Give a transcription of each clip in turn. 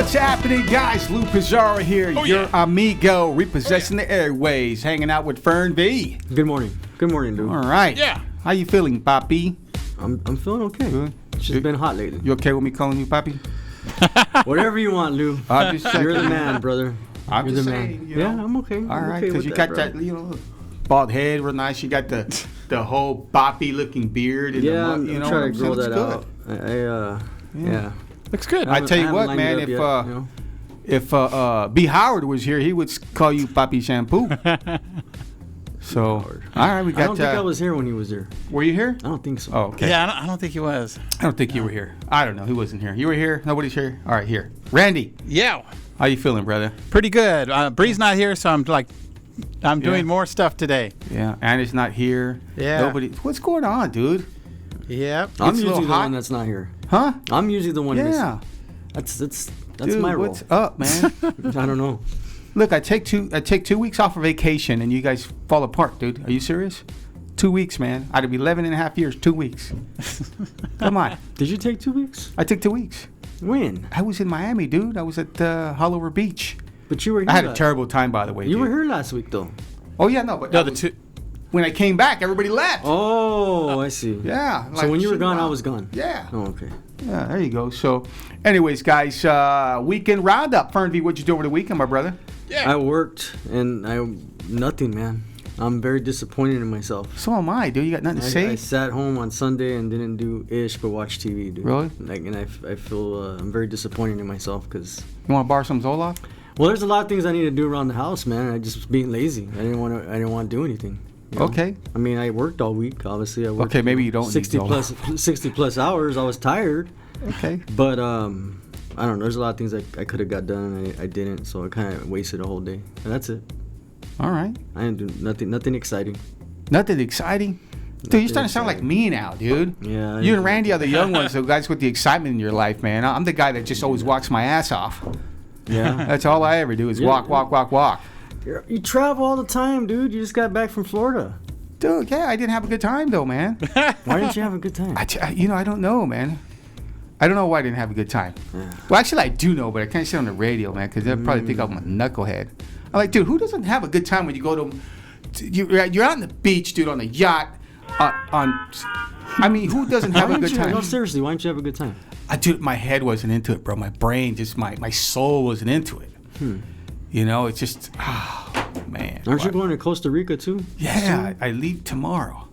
What's happening, guys? Lou Pizarro here, your amigo, repossessing the airways, hanging out with Fern V. Good morning. Good morning, Lou. All right. Yeah. How you feeling, Papi? I'm feeling okay. Good. It's just been hot lately. You okay with me calling you Papi? Whatever you want, Lou. I'm just checking. You're the man, brother. I'm You're just the saying. man. You know? Yeah, I'm okay. All right, because you got that, bald head, real nice. You got the whole boppy looking beard. And Yeah, I'm trying to grow that good. out. Yeah. Looks good. I tell you what, man, if B. Howard was here, he would call you Papi Shampoo. So, all right, we got. I don't think I was here when he was here. Were you here? I don't think so. Oh, okay. Yeah, I don't think he was. I don't think you were here. I don't know. He wasn't here. You were here? Nobody's here? All right, here. Randy. Yeah. How you feeling, brother? Pretty good. Bree's not here, so I'm doing more stuff today. Yeah, Anna's not here. Yeah. Nobody. What's going on, dude? Yep. I'm It's a usually little the hot. one that's not here. Huh? I'm usually the one Yeah. missing. That's Dude, my role. what's up, man? I don't know. Look, I take 2 weeks off of vacation, and you guys fall apart, dude. Are you serious? 2 weeks, man. Out of 11 and a half years, 2 weeks. Come on. Did you take 2 weeks? I took 2 weeks. When? I was in Miami, dude. I was at Hollover Beach. But you were here. I had a terrible time, by the way. You dude. were here last week, though. Oh, yeah, no, but No, the two. when I came back, everybody left. Oh, I see. Yeah. So when you were shit, gone, wow. I was gone. Yeah. Oh, okay. Yeah, there you go. So, anyways, guys, weekend roundup. Fern V, what'd you do over the weekend, my brother? Yeah. I worked and nothing, man. I'm very disappointed in myself. So am I, dude. You got nothing to I say? sat home on Sunday and didn't do ish but watch TV, dude. Really? And I feel I'm very disappointed in myself because. You want to borrow some Zoloft? Well, there's a lot of things I need to do around the house, man. I just was being lazy. I didn't want to do anything. You know? Okay. I mean, I worked all week. Obviously, I worked. Okay, maybe you don't need 60 plus hours. I was tired. Okay. But I don't know. There's a lot of things I could have got done and I didn't, so I kind of wasted a whole day. And that's it. All right. I didn't do nothing exciting. Nothing exciting? Dude, you're starting to sound like me now, dude. Yeah. You and Randy are the young ones, the guys with the excitement in your life, man. I'm the guy that just always walks my ass off. Yeah. That's all I ever do is walk. You travel all the time, dude. You just got back from Florida. Dude, yeah, I didn't have a good time, though, man. Why didn't you have a good time? I don't know, man. I don't know why I didn't have a good time. Yeah. Well, actually, I do know, but I can't say on the radio, man, because they'll probably think I'm a knucklehead. I'm like, dude, who doesn't have a good time when you go to you're out on the beach, dude, on the yacht, I mean, who doesn't have a good time? No, seriously, why didn't you have a good time? Dude, my head wasn't into it, bro. My brain, just my soul wasn't into it. You know, it's just, man. Aren't you going to Costa Rica too? Yeah, I leave tomorrow.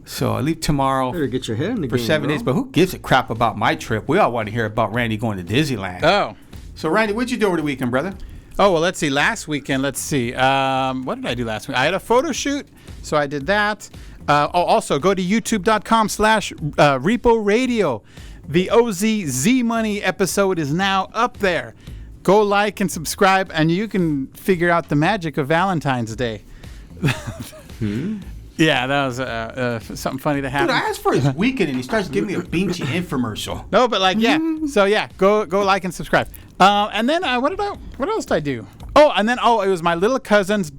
So I leave tomorrow Better get your head in the for game, 7 bro. days. But who gives a crap about my trip? We all want to hear about Randy going to Disneyland. Oh. So, Randy, what'd you do over the weekend, brother? Oh, well, let's see. Last weekend, what did I do last week? I had a photo shoot, so I did that. Also, go to youtube.com/Repo Radio. The OZ Money episode is now up there. Go like and subscribe, and you can figure out the magic of Valentine's Day. Yeah, that was something funny to happen. Dude, I asked for his weekend, and he starts giving me a beachy infomercial. No, but So go like and subscribe. And then what else did I do? Oh, and then it was my little cousin's.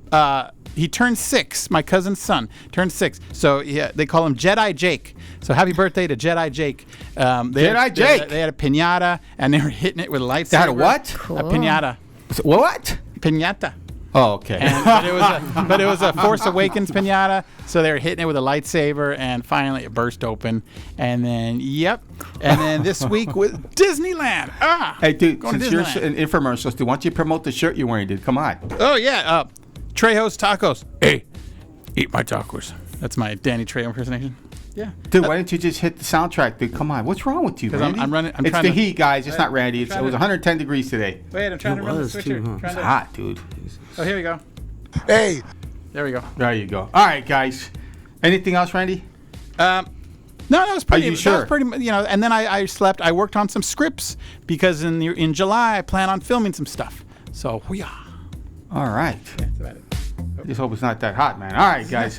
He turned 6. My cousin's son turned 6. So they call him Jedi Jake. So happy birthday to Jedi Jake. Jedi Jake. They had a piñata and they were hitting it with a lightsaber. They had a what? Cool. A piñata. What? Piñata. Oh, okay. But it was a Force Awakens piñata, so they were hitting it with a lightsaber, and finally it burst open. And then, and then this week with Disneyland. Hey, dude, going to since you're Disneyland. an infomercial, dude, why don't you promote the shirt you're wearing, dude? Come on. Oh, yeah. Trejo's Tacos. Hey, eat my tacos. That's my Danny Trejo impersonation. Yeah. Dude, why didn't you just hit the soundtrack, dude? Come on. What's wrong with you, Because Randy? I'm running. It's trying the to, heat, guys. It's not Randy. It trying was to- 110 degrees today. Wait, I'm trying to run the was switch too, here. huh? Trying It's to- hot, dude. Oh, here we go. Hey. There we go. There you go. All right, guys. Anything else, Randy? No, that was pretty. Are you sure? That was pretty. And then I slept. I worked on some scripts because in July I plan on filming some stuff. So yeah. All right. That's about it. I just hope it's not that hot, man. All right, guys.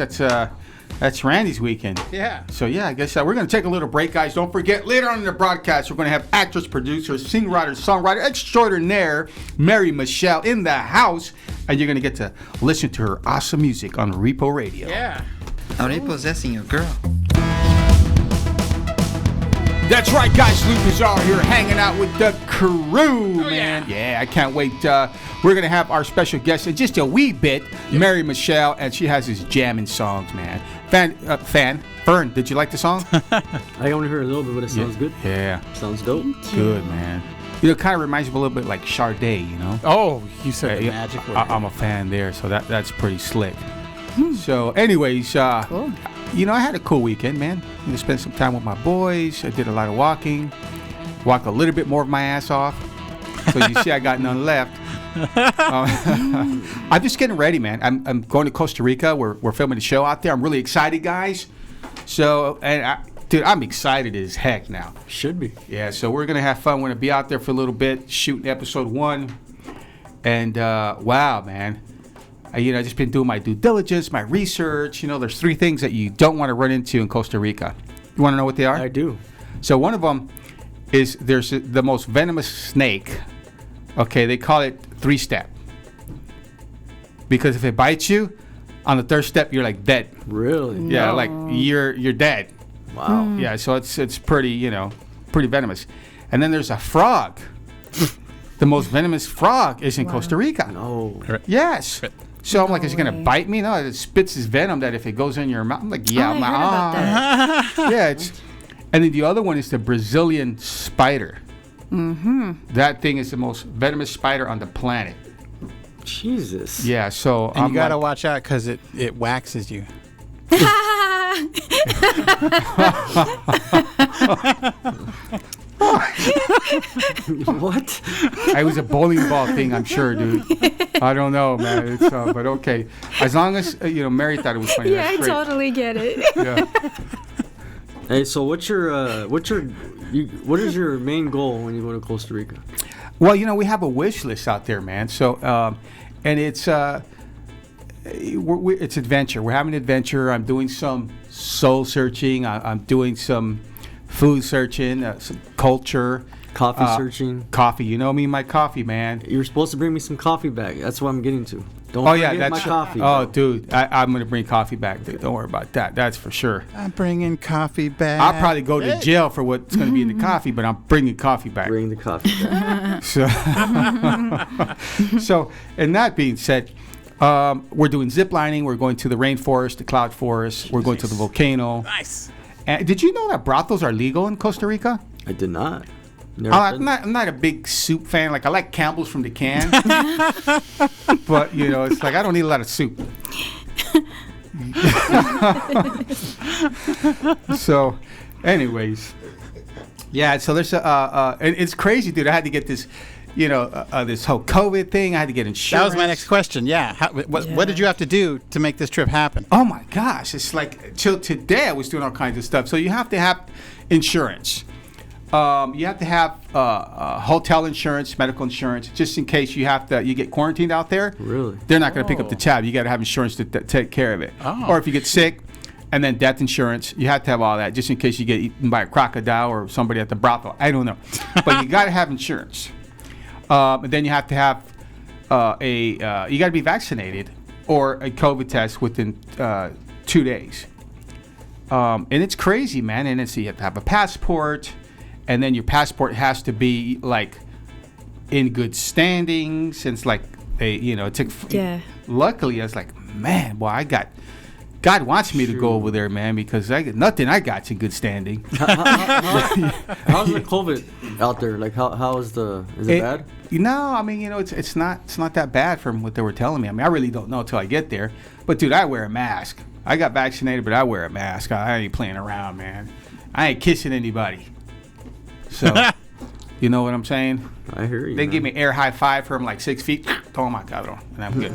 That's Randy's weekend. Yeah. So, yeah, I guess we're going to take a little break, guys. Don't forget, later on in the broadcast, we're going to have actress, producer, singer-writer, songwriter extraordinaire, Mary Michelle, in the house. And you're going to get to listen to her awesome music on Repo Radio. Yeah. I'm repossessing your girl. That's right, guys. Luke Bizarre here, hanging out with the crew, man. Yeah, I can't wait. We're gonna have our special guest in just a wee bit, Mary Michelle, and she has his jamming songs, man. Fern, did you like the song? I only heard a little bit, but it sounds good. Yeah, Sounds dope. good, man. You know, it kind of reminds me a little bit like Sade, you know. Oh, you said the Yeah, magic word. I'm a fan there, so that's pretty slick. So, anyways, Cool. you know, I had a cool weekend, man. I spent some time with my boys. I did a lot of walking. Walked a little bit more of my ass off. So you see, I got none left. I'm just getting ready, man. I'm going to Costa Rica. We're filming a show out there. I'm really excited, guys. So, dude, I'm excited as heck now. Should be. Yeah, so we're gonna have fun. We're gonna be out there for a little bit, shooting episode 1. And wow, man. You know, I just been doing my due diligence, my research. You know, there's 3 things that you don't want to run into in Costa Rica. You want to know what they are? I do. So one of them is there's the most venomous snake. Okay, they call it 3-step. Because if it bites you, on the 3rd step, you're like dead. Really? Yeah, No. like you're dead. Wow. Yeah, so it's pretty, you know, pretty venomous. And then there's a frog. The most venomous frog is in Costa Rica. No. Yes. So I'm like, is it gonna way. bite me? No, it spits its venom that if it goes in your mouth. I'm like, yeah. I I'm like, heard about that. Yeah, it's. And then the other one is the Brazilian spider. Mm-hmm. That thing is the most venomous spider on the planet. Jesus. Yeah, so and I'm you gotta like, watch out because it waxes you. What? it was a bowling ball thing, I'm sure, dude. I don't know, man. It's, but okay. As long as you know, Mary thought it was funny. Yeah, I that's great. totally get it. Yeah. Hey, so what is your main goal when you go to Costa Rica? Well, you know, we have a wish list out there, man. So, and it's it's adventure. We're having an adventure. I'm doing some soul searching. I'm doing some food searching, some culture. Coffee searching. Coffee. You know me, my coffee, man. You're supposed to bring me some coffee back. That's what I'm getting to. Don't Oh forget yeah, my that's coffee. Oh, bro. dude, I'm gonna bring coffee back, dude. Don't worry about that. That's for sure. I'm bringing coffee back. I'll probably go to jail for what's gonna be in the coffee, but I'm bringing coffee back. Bring the coffee back. So, so, and that being said, we're doing zip lining. We're going to the rainforest, the cloud forest. We're going to the volcano. Nice. And did you know that brothels are legal in Costa Rica? I did not. Never I'm been. not a big soup fan. Like I like Campbell's from the can, but you know, it's like I don't need a lot of soup. So, anyways, yeah. So there's and it's crazy, dude. I had to get this, you know, this whole COVID thing. I had to get insurance. That was my next question. Yeah. What did you have to do to make this trip happen? Oh my gosh, it's like till today I was doing all kinds of stuff. So you have to have insurance. You have to have hotel insurance, medical insurance, just in case you get quarantined out there. Really? They're not going to pick up the tab. You got to have insurance to take care of it. Oh. Or if you get sick, and then death insurance, you have to have all that, just in case you get eaten by a crocodile or somebody at the brothel. I don't know, but you got to have insurance. And then you have to have you got to be vaccinated or a COVID test within 2 days. And it's crazy, man. And you have to have a passport. And then your passport has to be like in good standing since like it took. Yeah. Luckily, I was like, man, well, God wants me to go over there, man, because nothing I got's in good standing. How's the COVID out there? Like, how is it bad? No, I mean, it's not that bad from what they were telling me. I mean, I really don't know until I get there. But dude, I wear a mask. I got vaccinated, but I wear a mask. I ain't playing around, man. I ain't kissing anybody. So, you know what I'm saying? I hear you. They man. give me air high five from like 6 feet. Oh my God, and I'm good.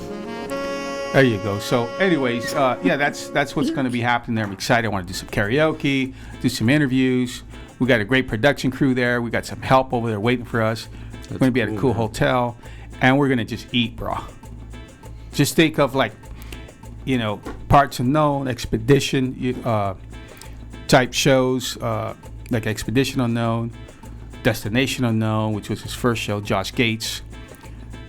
There you go. So, anyways, yeah, that's what's going to be happening there. I'm excited. I want to do some karaoke, do some interviews. We got a great production crew there. We got some help over there waiting for us. We're going to be at a cool hotel, and we're going to just eat, bro. Just think of like, Parts Unknown, Expedition type shows, like Expedition Unknown, Destination Unknown, which was his first show, Josh Gates.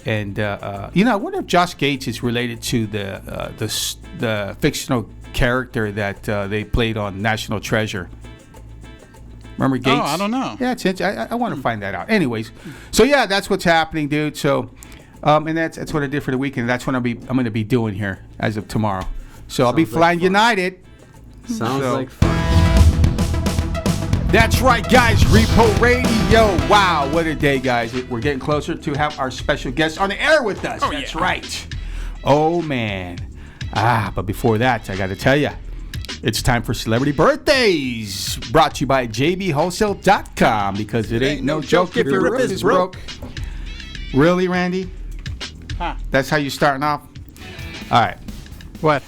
And I wonder if Josh Gates is related to the fictional character that they played on National Treasure. Remember Gates? Oh, I don't know. Yeah, I want to find that out. Anyways, so yeah, that's what's happening, dude. So, and that's what I did for the weekend. That's what I'm going to be doing here as of tomorrow. So I'll be Sounds like flying fun. United. Sounds So- like fun. That's right, guys. Repo Radio. Wow, what a day, guys. We're getting closer to have our special guest on the air with us. Oh, That's yeah. right. Oh, man. But before that, I got to tell you, it's time for Celebrity Birthdays. Brought to you by jbwholesale.com, because it ain't no joke if your rip is broke. Really, Randy? Huh. That's how you starting off? All right. What?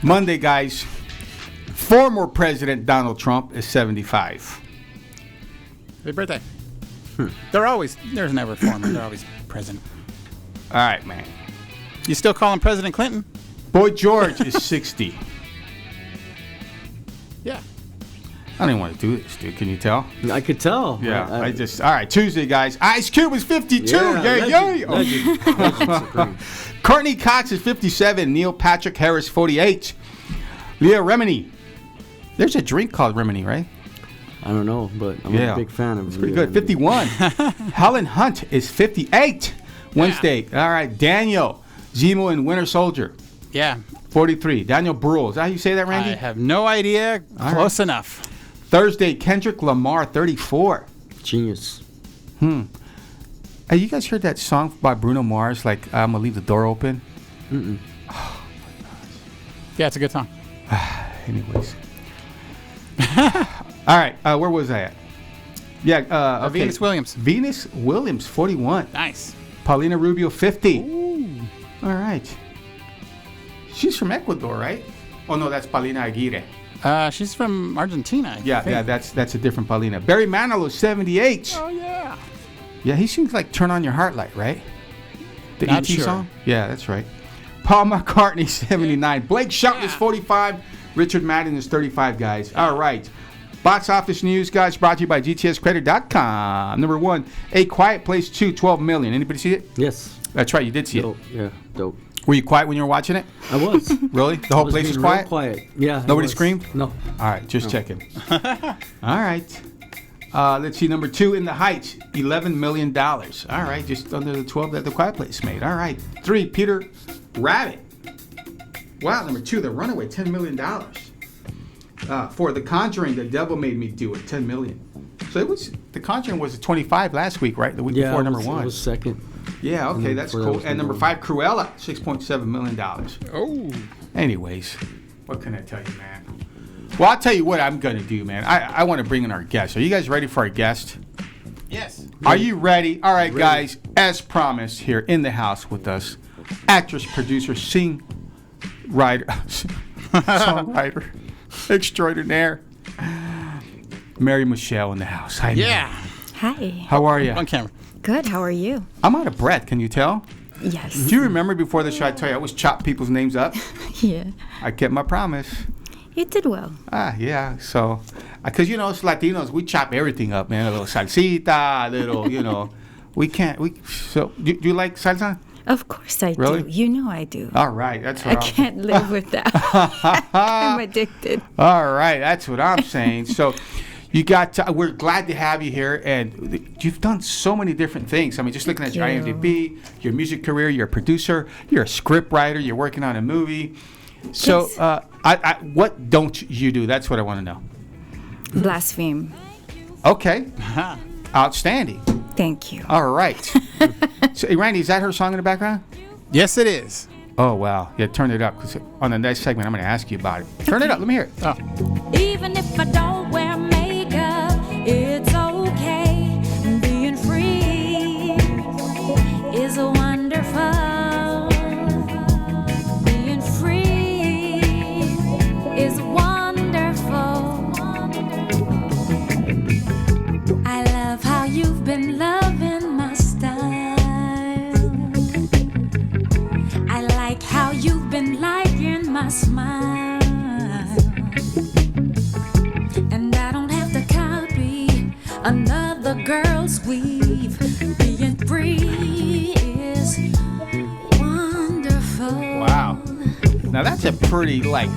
Monday, guys. Former President Donald Trump is 75. Happy birthday. There's never former. They're always president. All right, man. You still call him President Clinton? Boy George is 60. Yeah. I don't even want to do this, dude. Can you tell? I could tell. Yeah, all right, Tuesday, guys. Ice Cube is 52. Yay. Legend. Supreme. Courtney Cox is 57. Neil Patrick Harris, 48. Leah Remini. There's a drink called Remini, right? I don't know, but I'm Yeah. a big fan of it. Pretty good. 51. Helen Hunt is 58. Wednesday. All right, Daniel Zemo and Winter Soldier, Yeah. 43. Daniel Bruhl. Is that how you say that, Randy? I have no idea. Close enough. Thursday, Kendrick Lamar, 34. Genius. Hey, you guys heard that song by Bruno Mars, like, I'm going to leave the door open? Yeah, it's a good song. Anyways. All right, where was I at? Yeah, okay. Venus Williams. Venus Williams, 41. Nice. Paulina Rubio, 50. All right. She's from Ecuador, right? Oh, no, that's Paulina Aguirre. She's from Argentina. I Yeah, think. that's a different Paulina. Barry Manilow, 78. Oh, yeah. Yeah, he sings like Turn On Your Heart Light, right? The Not E.T. sure. song? Yeah, that's right. Paul McCartney, 79. Blake Shelton is 45. Richard Madden is 35, guys. All right. Box office news, guys, brought to you by GTScredit.com. Number 1, A Quiet Place 2, 12 million. Anybody see it? Yes. That's right, you did see Dope. Yeah. Dope. it. Were you quiet when you were watching it? I was. Really? The whole place was Real quiet? quiet. Yeah. I Nobody was. screamed? No. All right, just checking. All right. Let's see, number 2, In the Heights, $11 million. All right, just under the 12 that The Quiet Place made. All right. 3, Peter Rabbit. Wow, number 2, The Runaway, $10 million. 4, The Conjuring, The Devil Made Me Do It, $10 million. So it was, The Conjuring was 25 last week, right? The week Yeah. before, it number was, 1. It was second. Yeah, okay, then that's before that cool. was And number number 5, Cruella, $6.7 million. Oh. Anyways, what can I tell you, man? Well, I'll tell you what I'm going to do, man. I want to bring in our guest. Are you guys ready for our guest? Yes. Are you ready? All right, guys. As promised, here in the house with us, actress, producer, songwriter, extraordinaire, Mary Michelle in the house. Hi, Mary. Yeah. Hi. How are you? On camera. Good. How are you? I'm out of breath. Can you tell? Yes. Do you remember before the show I tell you I always chop people's names up? Yeah. I kept my promise. You did well. Yeah. So, because, you know, us Latinos, we chop everything up, man. A little salsita, a little, you know. So, do you like salsa? Of course I Really? do. You know I do. All right. That's I what can't live without. I'm addicted. All right. That's what I'm saying. So, we're glad to have you here. And you've done so many different things. I mean, just looking at your Thank you. IMDb, your music career, you're a producer, you're a script writer, you're working on a movie. So, Yes. what don't you do? That's what I want to know. Blaspheme. Okay. Outstanding. Thank you. All right. So, hey, Randy, is that her song in the background? Yes, it is. Oh, wow. Yeah, turn it up, because on the next segment, I'm going to ask you about it. Turn it up. Let me hear it. Oh. Even if I don't wear makeup, it's okay. Being free is wonderful. Being free is wonderful. I love how you've been loving my style. I like how you've been liking my smile. And I don't have to copy another girl's weave. Being free is wonderful. Wow. Now, that's a pretty, like,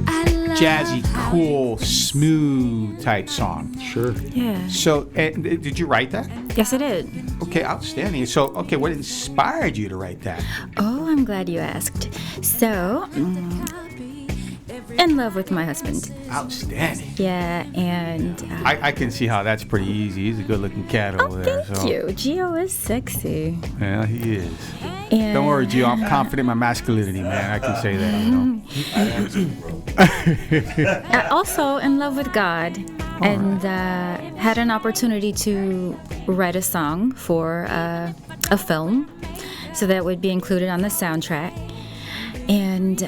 I love jazzy, cool, smooth type song. Sure. Yeah. So, did you write that? Yes, I did. Okay, outstanding. So, okay, what inspired you to write that? Oh, I'm glad you asked. So, in love with my husband. Outstanding. Yeah, and I can see how that's pretty easy. He's a good-looking cat over there. thank So. you. Gio is sexy. Yeah, he is. And Don't worry, Gio. I'm confident in my masculinity, man. I can say that. You know. Also in love with God, and had an opportunity to write a song for a film, so that would be included on the soundtrack. And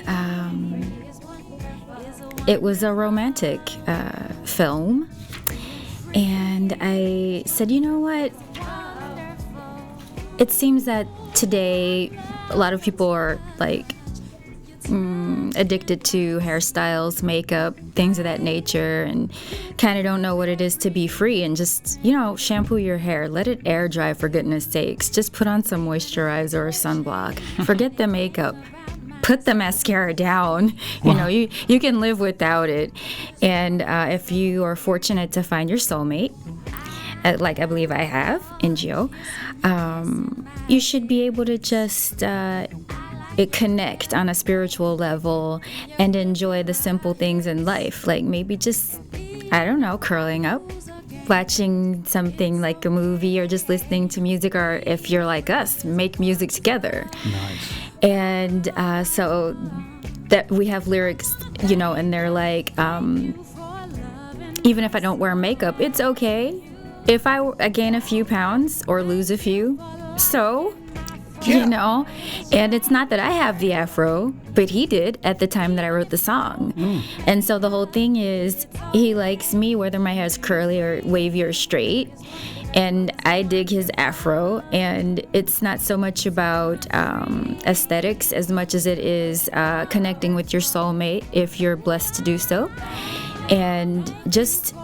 it was a romantic film, and I said, you know what? It seems that today a lot of people are like addicted to hairstyles, makeup, things of that nature, and kind of don't know what it is to be free. And just, shampoo your hair, let it air dry, for goodness sakes. Just put on some moisturizer or sunblock. Forget the makeup. Put the mascara down. You can live without it. And if you are fortunate to find your soulmate, like I believe I have in Gio, you should be able to just connect on a spiritual level and enjoy the simple things in life. Like maybe just, I don't know, curling up, watching something like a movie, or just listening to music, or if you're like us, make music together. Nice. And so that we have lyrics, and they're like, even if I don't wear makeup, it's okay. If I gain a few pounds or lose a few, and it's not that I have the afro, but he did at the time that I wrote the song. And so the whole thing is, he likes me whether my hair's curly or wavy or straight, and I dig his afro. And it's not so much about aesthetics as much as it is connecting with your soulmate if you're blessed to do so, and just,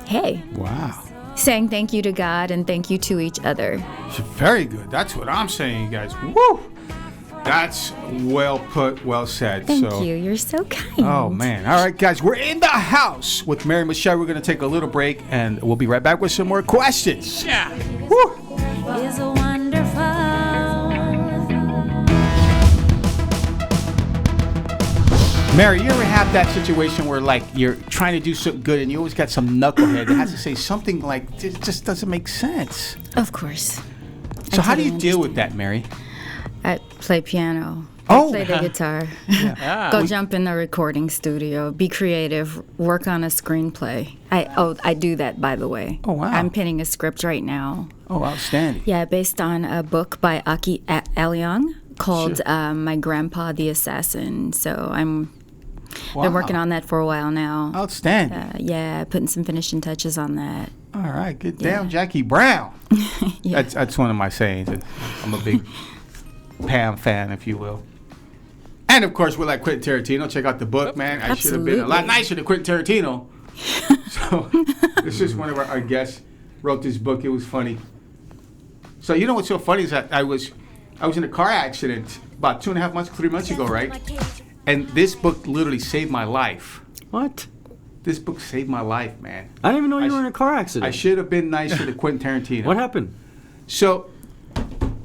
hey. Wow. Saying thank you to God and thank you to each other. Very good. That's what I'm saying, you guys. Woo! That's well put, well said. Thank you. You're so kind. Oh, man. All right, guys. We're in the house with Mary Michelle. We're going to take a little break, and we'll be right back with some more questions. Yeah. Woo! Is wonderful. Mary, you ever have that situation where, like, you're trying to do something good and you always got some knucklehead that has to say something like, it just doesn't make sense? Of course. So how do you totally deal with that, Mary? I play piano. Oh. Play the guitar. Yeah. Go jump in the recording studio. Be creative. Work on a screenplay. I do that, by the way. Oh, wow. I'm penning a script right now. Oh, outstanding. Yeah, based on a book by Aki Alyong called My Grandpa the Assassin. So I'm been working on that for a while now. Outstanding. Yeah, putting some finishing touches on that. All right, good. Damn, Jackie Brown. Yeah. That's one of my sayings. I'm a big Pam fan, if you will. And of course, we're like Quentin Tarantino. Check out the book, man. I should have been a lot nicer than Quentin Tarantino. So this is one of our guests wrote this book. It was funny. So you know what's so funny is that I was in a car accident about 2.5 months, 3 months ago, right? And this book literally saved my life. What? This book saved my life, man. I didn't even know you were in a car accident. I should have been nicer to Quentin Tarantino. What happened? So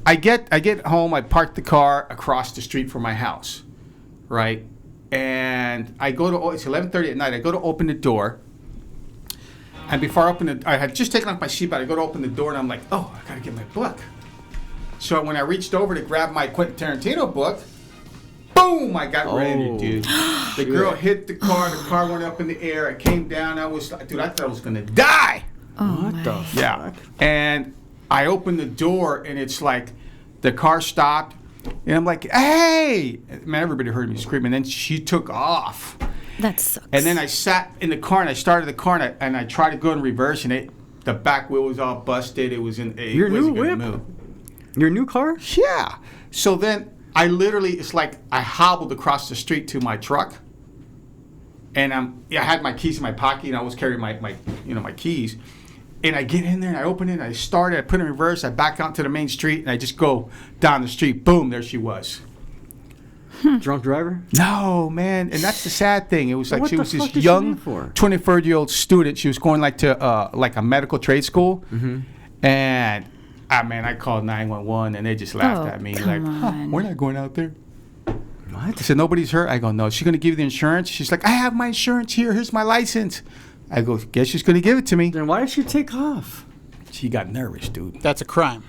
I get home, I park the car across the street from my house, right? And I go to, it's 11:30 at night, I go to open the door. And before I open it, I had just taken off my seatbelt, I go to open the door and I'm like, oh, I gotta get my book. So when I reached over to grab my Quentin Tarantino book, boom, I got rented, dude. The girl hit the car went up in the air, I came down, I thought I was gonna die. What the fuck? Yeah. And I opened the door and it's like the car stopped and I'm like, hey! Man, everybody heard me screaming. Then she took off. That sucks. And then I sat in the car and I started the car and I tried to go in reverse and the back wheel was all busted. It was in Your new whip? Your new car? Yeah. So then I literally, it's like I hobbled across the street to my truck, and I had my keys in my pocket, and I was carrying my keys, and I get in there and I open it, and I started, I put it in reverse, I back out to the main street, and I just go down the street, boom, there she was. Drunk driver? No, man, and that's the sad thing. It was like What she the was this fuck did she young, leave for? 24-year-old student. She was going like to like a medical trade school, and I called 911, and they just laughed at me like, on. "We're not going out there." What? I said, "Nobody's hurt." I go, "No." She's gonna give you the insurance. She's like, "I have my insurance here. Here's my license." I go, "Guess she's gonna give it to me." Then why did she take off? She got nervous, dude. That's a crime.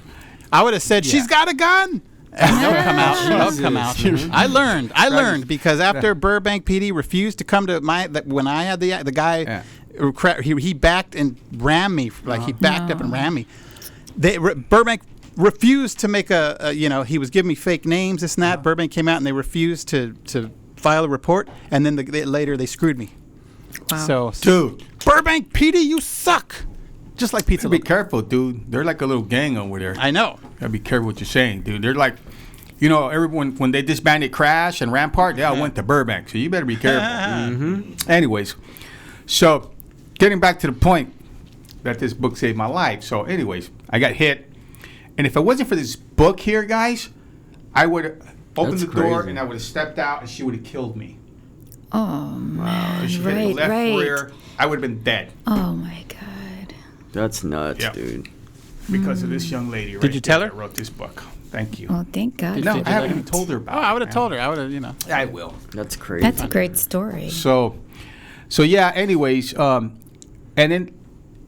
I would have said, she's got a gun. And they'll come out. They'll come out. Jesus. I learned because after Burbank PD refused to come to when I had the guy, he backed and rammed me. Like he backed up and rammed me. Burbank refused to make he was giving me fake names, this and that. Burbank came out and they refused to file a report. And then later they screwed me. Wow. So, Dude, Burbank PD, you suck. Just like Pizza be Loco. careful, dude. They're like a little gang over there. I know. Gotta be careful what you're saying, dude. They're like, everyone when they disbanded Crash and Rampart, they all went to Burbank, so you better be careful. Anyways, so getting back to the point that this book saved my life. So, anyways, I got hit, and if it wasn't for this book here, guys, I would have opened That's the door crazy. and I would have stepped out, and she would have killed me. Oh, man. She hit the Right, left right. rear. I would have been dead Oh, my God. That's nuts, Yeah. dude. because of this young lady. Right Did you tell there her? that wrote this book? Thank you. Well, thank God. No, for I haven't that. even told her about it. I would have man. told her. I would have, I will. That's crazy. That's a great story. So yeah. Anyways, and then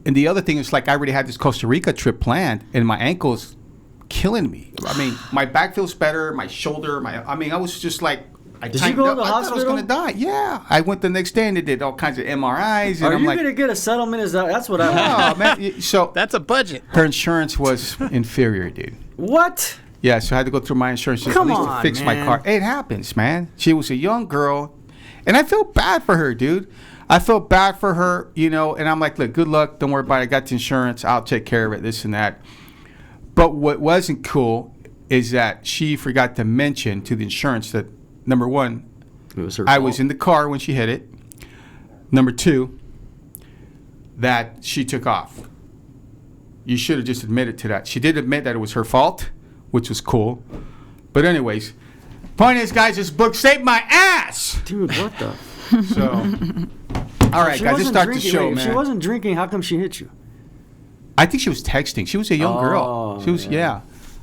the other thing is like I already had this Costa Rica trip planned, and my ankle's killing me. I mean, my back feels better, my shoulder, I was just like. Did you tightened go to up. the I thought I was hospital? gonna die. Yeah, I went the next day and they did all kinds of MRIs, and Are I'm you like, gonna get a settlement? That's what I want. oh man. So That's a budget. her insurance was inferior, dude. What? Yeah, so I had to go through my insurance just Come at least to on, fix my man. car. It happens, man. She was a young girl, and I felt bad for her, dude. I felt bad for her, and I'm like, look, good luck. Don't worry about it. I got the insurance. I'll take care of it, this and that. But what wasn't cool is that she forgot to mention to the insurance that, number one, It was her I fault. was in the car when she hit it. Number two, that she took off. You should have just admitted to that. She did admit that it was her fault, which was cool. But anyways, point is, guys, this book saved my ass. Dude, what the? So, all right, She guys, let's wasn't start the drinking. show, Wait, if man. she wasn't drinking, how come she hit you? I think she was texting. She was a young girl. Oh, She was, yeah.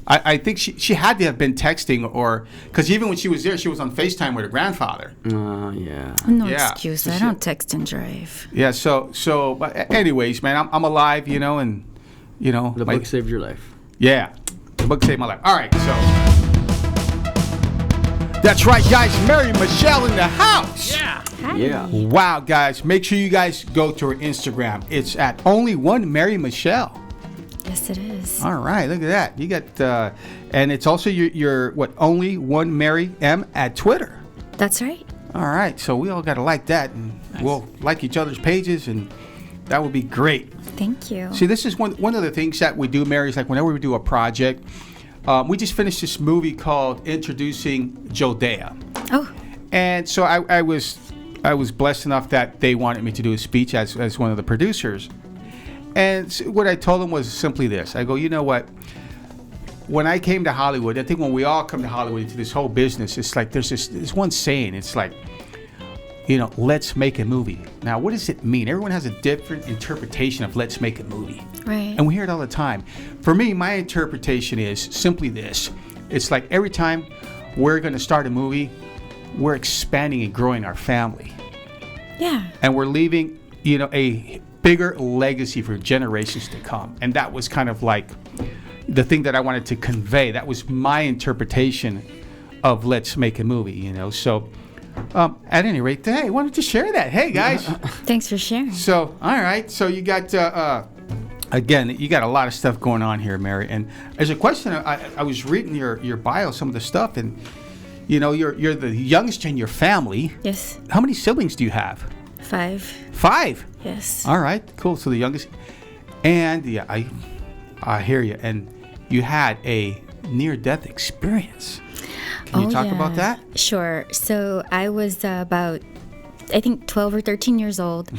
I think she had to have been texting, or because even when she was there, she was on FaceTime with her grandfather. Yeah. No Yeah. excuse. So I she- don't text and drive. Yeah. So, but anyways, man, I'm alive, and The my- book saved your life. Yeah, the book saved my life. All right, so that's right, guys. Mary Michelle in the house. Yeah. Yeah. Wow, guys, make sure you guys go to her Instagram. It's at only one Mary Michelle. Yes, it is. All right, look at that. You got, and it's also your only one Mary M at Twitter. That's right. All right, so we all got to like that, and we'll like each other's pages, and that would be great. Thank you. See, this is one of the things that we do, Mary, is like whenever we do a project, we just finished this movie called Introducing Jodea. Oh, And so I was blessed enough that they wanted me to do a speech as one of the producers. And so what I told them was simply this. I go, you know what? When I came to Hollywood, I think when we all come to Hollywood into this whole business, it's like there's this one saying. It's like, let's make a movie. Now, what does it mean? Everyone has a different interpretation of let's make a movie. right. And we hear it all the time. For me, my interpretation is simply this. It's like every time we're going to start a movie, we're expanding and growing our family. Yeah. And we're leaving, a bigger legacy for generations to come. And that was kind of like the thing that I wanted to convey. That was my interpretation of let's make a movie, So at any rate, hey, why don't you share that? Hey, guys. Thanks for sharing. So, all right. So you got, again, you got a lot of stuff going on here, Mary. And as a question, I was reading your bio, some of the stuff, and, you're the youngest in your family. Yes. How many siblings do you have? 5. 5. Yes. All right, cool. So the youngest. And, yeah, I hear you. And you had a near-death experience. Can you talk about that? Sure. So I was about, I think, 12 or 13 years old,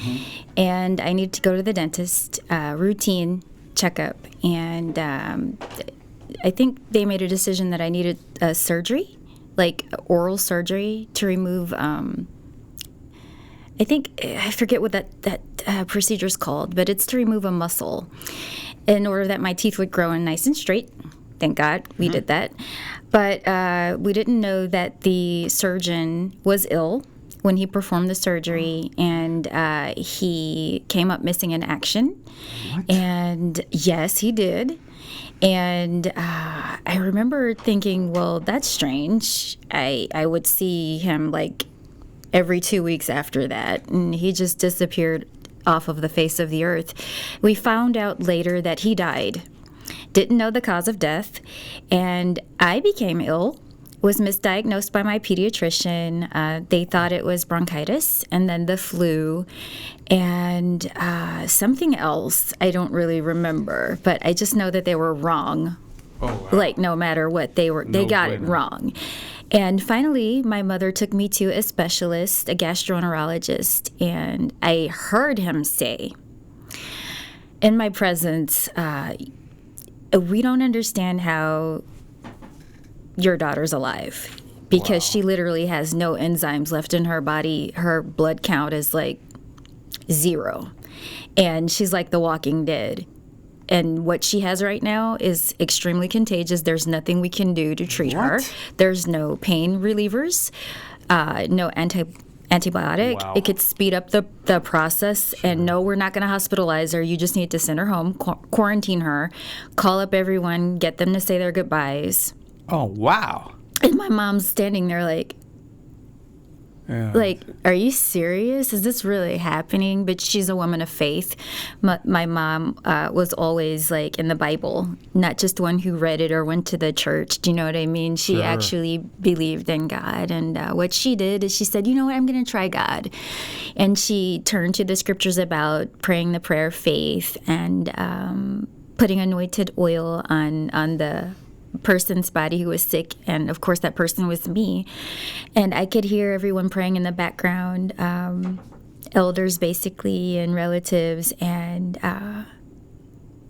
and I needed to go to the dentist, routine checkup. And I think they made a decision that I needed surgery like oral surgery to remove. I forget what that procedure is called, but it's to remove a muscle in order that my teeth would grow in nice and straight. Thank God we did that. But we didn't know that the surgeon was ill when he performed the surgery, and he came up missing in action. What? And yes, he did. And I remember thinking, well, that's strange. I would see him like every 2 weeks after that, and he just disappeared off of the face of the earth. We found out later that he died. Didn't know the cause of death, and I became ill, was misdiagnosed by my pediatrician. They thought it was bronchitis, and then the flu, and something else I don't really remember, but I just know that they were wrong. Oh, wow. Like, no matter what, they got it wrong. And finally, my mother took me to a specialist, a gastroenterologist, and I heard him say, in my presence, we don't understand how your daughter's alive, because she literally has no enzymes left in her body. Her blood count is like 0, and she's like the walking dead. And what she has right now is extremely contagious. There's nothing we can do to treat her. There's no pain relievers, no antibiotic. Wow. It could speed up the process. Sure. And no, we're not going to hospitalize her. You just need to send her home, quarantine her, call up everyone, get them to say their goodbyes. Oh, wow. And my mom's standing there like, are you serious? Is this really happening? But she's a woman of faith. My mom was always like in the Bible, not just one who read it or went to the church. Do you know what I mean? She actually believed in God. And what she did is she said, you know what, I'm going to try God. And she turned to the scriptures about praying the prayer of faith and putting anointed oil on the person's body who was sick, and of course that person was me. And I could hear everyone praying in the background, elders basically and relatives, and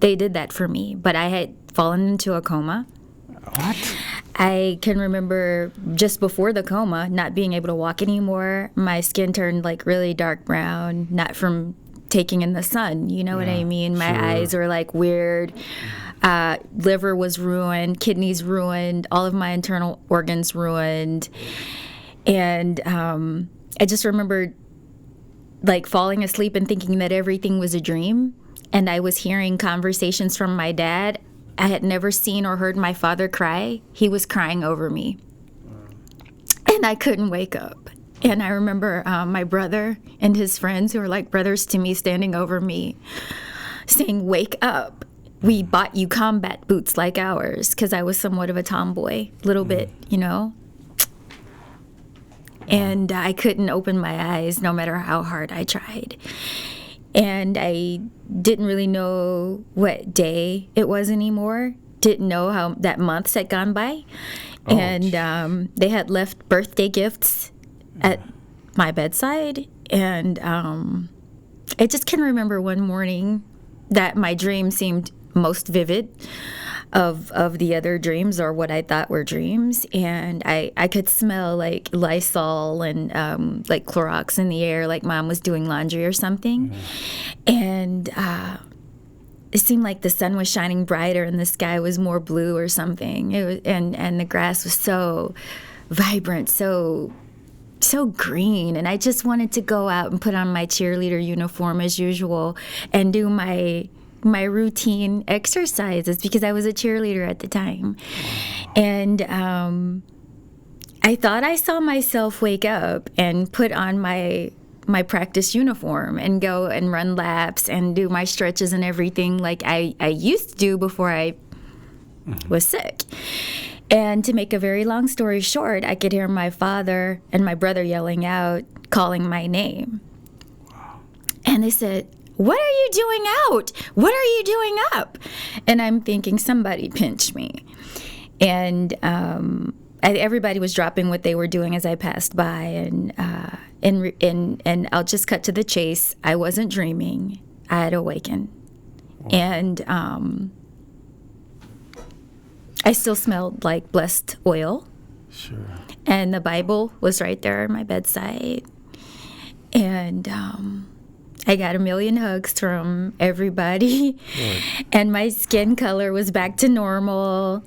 they did that for me. But I had fallen into a coma. What? I can remember just before the coma not being able to walk anymore. My skin turned like really dark brown, not from taking in the sun, you know what I mean? My eyes were like weird. Liver was ruined, kidneys ruined, all of my internal organs ruined. And I just remember like falling asleep and thinking that everything was a dream. And I was hearing conversations from my dad. I had never seen or heard my father cry. He was crying over me. And I couldn't wake up. And I remember my brother and his friends, who were like brothers to me, standing over me, saying, "Wake up. We bought you combat boots like ours," because I was somewhat of a tomboy, little bit, you know. And I couldn't open my eyes no matter how hard I tried. And I didn't really know what day it was anymore. Didn't know how that months had gone by. Oh, and they had left birthday gifts at my bedside. And I just can remember one morning that my dream seemed most vivid of the other dreams, or what I thought were dreams. And I could smell like Lysol and like Clorox in the air, like mom was doing laundry or something. And it seemed like the sun was shining brighter and the sky was more blue or something. It was, and the grass was so vibrant, so green. And I just wanted to go out and put on my cheerleader uniform as usual and do my routine exercises, because I was a cheerleader at the time. And I thought I saw myself wake up and put on my practice uniform and go and run laps and do my stretches and everything like I used to do before I was sick. And to make a very long story short, I could hear my father and my brother yelling out, calling my name. And they said, "What are you doing out? What are you doing up?" And I'm thinking, somebody pinched me. And everybody was dropping what they were doing as I passed by. And I'll just cut to the chase. I wasn't dreaming. I had awakened. Wow. And I still smelled like blessed oil. Sure. And the Bible was right there at my bedside. And I got a million hugs from everybody. And my skin color was back to normal.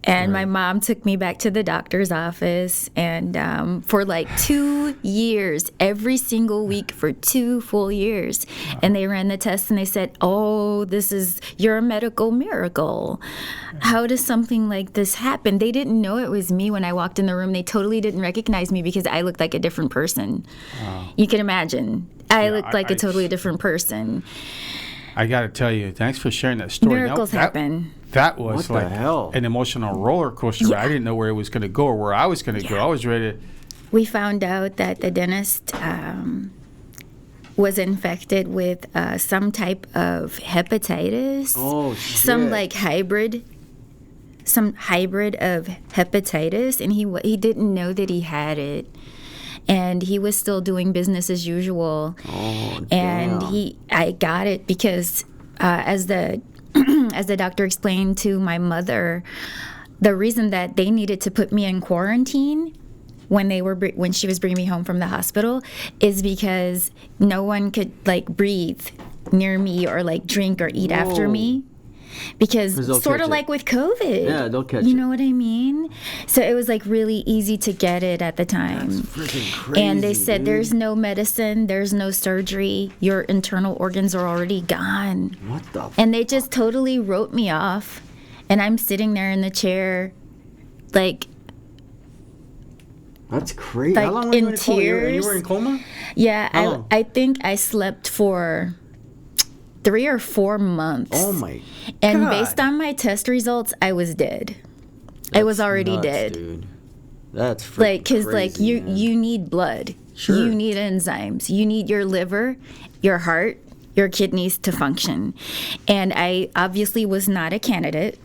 And my mom took me back to the doctor's office. And for like 2 years, every single week for 2 full years. And they ran the test and they said, oh, you're a medical miracle. How does something like this happen? They didn't know it was me when I walked in the room. They totally didn't recognize me because I looked like a different person. You can imagine. I looked like a totally different person. I got to tell you, thanks for sharing that story. Miracles happen. That was What the like hell? an emotional roller coaster. Yeah. I didn't know where it was going to go or where I was going to go. I was ready to... We found out that the dentist was infected with some type of hepatitis. Oh, shit. Some hybrid of hepatitis, and he didn't know that he had it. And he was still doing business as usual. Oh, and damn. I got it because as the as the doctor explained to my mother, the reason that they needed to put me in quarantine when she was bringing me home from the hospital is because no one could breathe near me or drink or eat after me. Because they'll sort catch of it. like with COVID. Yeah, they'll catch You it. know what I mean? So it was really easy to get it at the time. That's freaking crazy. And they said dude. there's no medicine, there's no surgery, your internal organs are already gone. What the? And they just totally wrote me off. And I'm sitting there in the chair, That's crazy. How long were you in in coma? You tears. were in coma? Yeah, How long? I think I slept for 3 or 4 months. Oh my. And God. based on my test results, I was dead. I was already Nuts, dead. Dude. That's freaking Because crazy, man. you need blood. Sure. You need enzymes. You need your liver, your heart, your kidneys to function. And I obviously was not a candidate.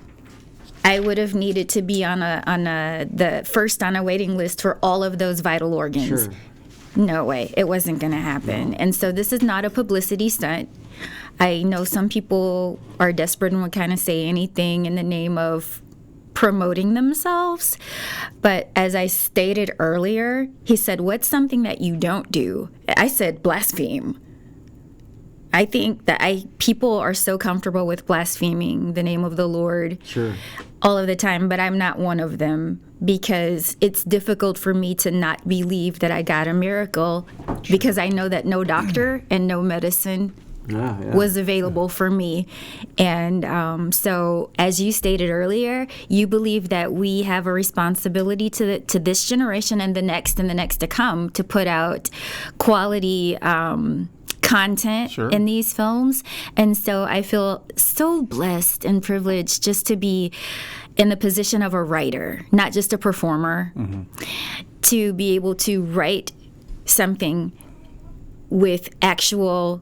I would have needed to be on a waiting list for all of those vital organs. Sure. No way. It wasn't going to happen. And so this is not a publicity stunt. I know some people are desperate and would kind of say anything in the name of promoting themselves. But as I stated earlier, he said, what's something that you don't do? I said, blaspheme. I think that people are so comfortable with blaspheming the name of the Lord Sure. all of the time, but I'm not one of them because it's difficult for me to not believe that I got a miracle because I know that no doctor and no medicine Yeah. was available for me. And so, as you stated earlier, you believe that we have a responsibility to this generation and the next to come to put out quality content Sure. in these films. And so I feel so blessed and privileged just to be in the position of a writer, not just a performer, to be able to write something with actual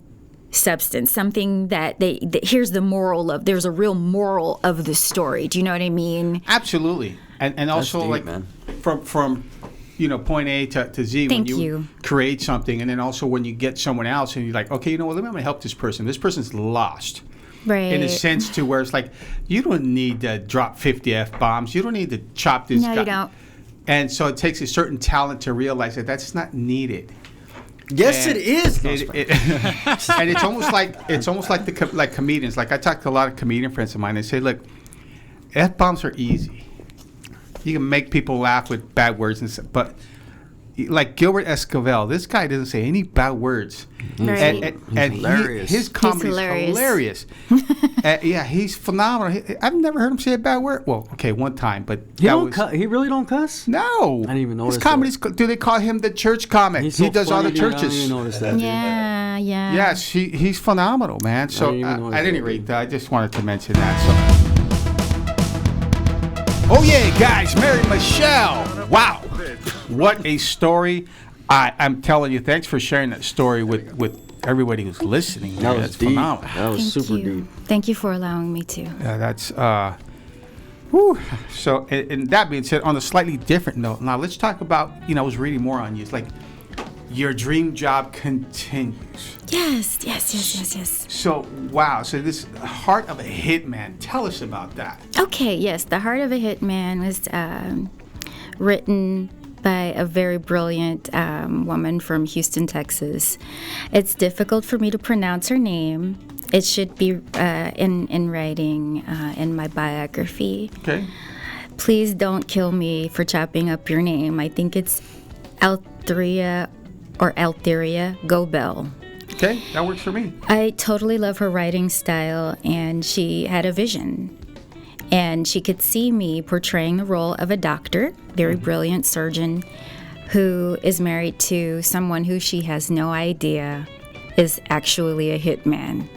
substance, something that here's the moral of, there's a real moral of the story. Do you know what I mean? Absolutely. And also, deep, man. from point A to Z, Thank when you you. create something, and then also when you get someone else and you're like, okay, I'm going to help this person. This person's lost. Right. In a sense to where it's like, you don't need to drop 50 F-bombs. You don't need to chop this guy. No, you don't. And so it takes a certain talent to realize that that's not needed. Yes, And it is. and it's almost like comedians. Like I talk to a lot of comedian friends of mine. They say, look, F-bombs are easy. You can make people laugh with bad words and stuff, but like Gilbert Esquivel, this guy doesn't say any bad words. Right. And hilarious. his comedy is hilarious. yeah, he's phenomenal. I've never heard him say a bad word. Well, okay, one time, but He really don't cuss? no. I didn't even notice His comedies. Do they call him the church comic? He's He so does all the funny, dude. I churches. didn't even notice that. Dude. Yeah. Yes, he's phenomenal, man. So didn't even notice at any that, rate, I just wanted to mention that. So. Oh yeah, guys, Mary Michelle. Wow, what a story! I'm telling you, thanks for sharing that story with everybody who's listening. That was That's deep. phenomenal. That was Thank super you. deep. Thank you for allowing me to. Yeah, that's whew. So, and that being said, on a slightly different note, now let's talk about. I was reading more on you. It's like your dream job continues. Yes. So, wow. So this Heart of a Hitman. Tell us about that. Okay, yes. The Heart of a Hitman was written by a very brilliant woman from Houston, Texas. It's difficult for me to pronounce her name. It should be in writing in my biography. Okay. Please don't kill me for chopping up your name. I think it's Altheria Gobel. Okay, that works for me. I totally love her writing style, and she had a vision. And she could see me portraying the role of a doctor, very brilliant surgeon, who is married to someone who she has no idea is actually a hitman.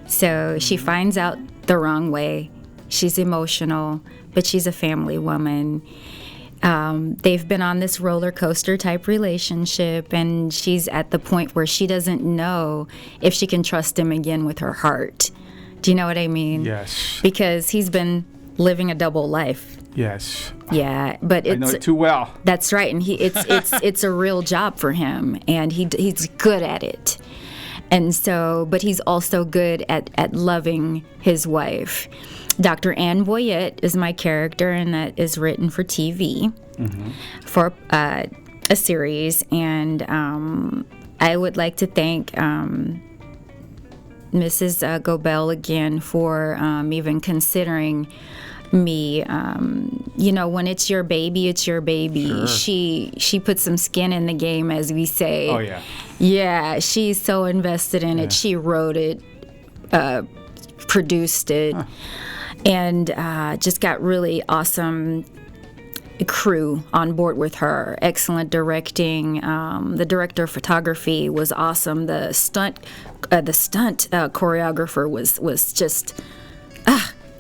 So she finds out the wrong way. She's emotional, but she's a family woman. They've been on this roller coaster type relationship, and she's at the point where she doesn't know if she can trust him again with her heart. Do you know what I mean? Yes. Because he's been living a double life. Yes. Yeah, but I know it too well. That's right, and it's a real job for him, and he's good at it. And so, but he's also good at loving his wife. Dr. Ann Boyette is my character, and that is written for TV, for a series. And I would like to thank Mrs. Gobel again for even considering me. When it's your baby, it's your baby. Sure. She put some skin in the game, as we say. Oh, yeah. Yeah, she's so invested in it. She wrote it, produced it, and just got really awesome crew on board with her. Excellent directing. The director of photography was awesome. The stunt choreographer was just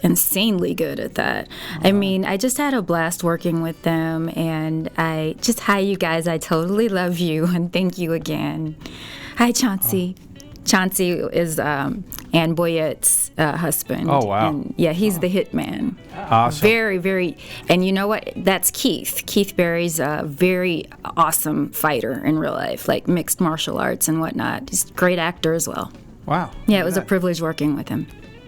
insanely good at that. I mean, I just had a blast working with them, and hi, you guys. I totally love you, and thank you again. Hi, Chauncey. Chauncey is Ann Boyette's husband. Oh, wow. And, yeah, he's the hitman. Awesome. Very, very, and you know what? That's Keith. Keith Berry's a very awesome fighter in real life, like mixed martial arts and whatnot. He's a great actor as well. Wow. Yeah, it was a privilege working with him.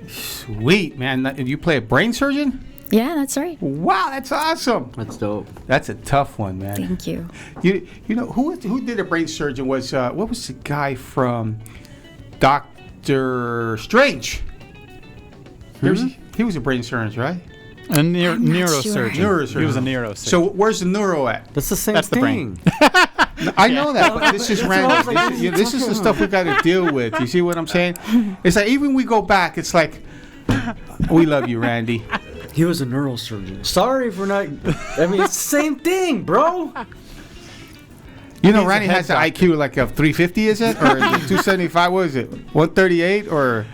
Sweet, man. You play a brain surgeon? Yeah, that's right. Wow, that's awesome. That's dope. That's a tough one, man. Thank you. You know who did a brain surgeon was what was the guy from Doctor Strange? He was a brain surgeon, right? A neurosurgeon. Neurosurgeon. He was a neurosurgeon. So where's the neuro at? That's the same That's the thing. brain. I know that, but this is random. This is the stuff we got to deal with. You see what I'm saying? It's like even we go back, it's like we love you, Randy. He was a neurosurgeon. Sorry for not. I mean, it's the same thing, bro. You know, He's a Randy head has an doctor. IQ like of 350, is it, or is it 275? What is it? 138 or?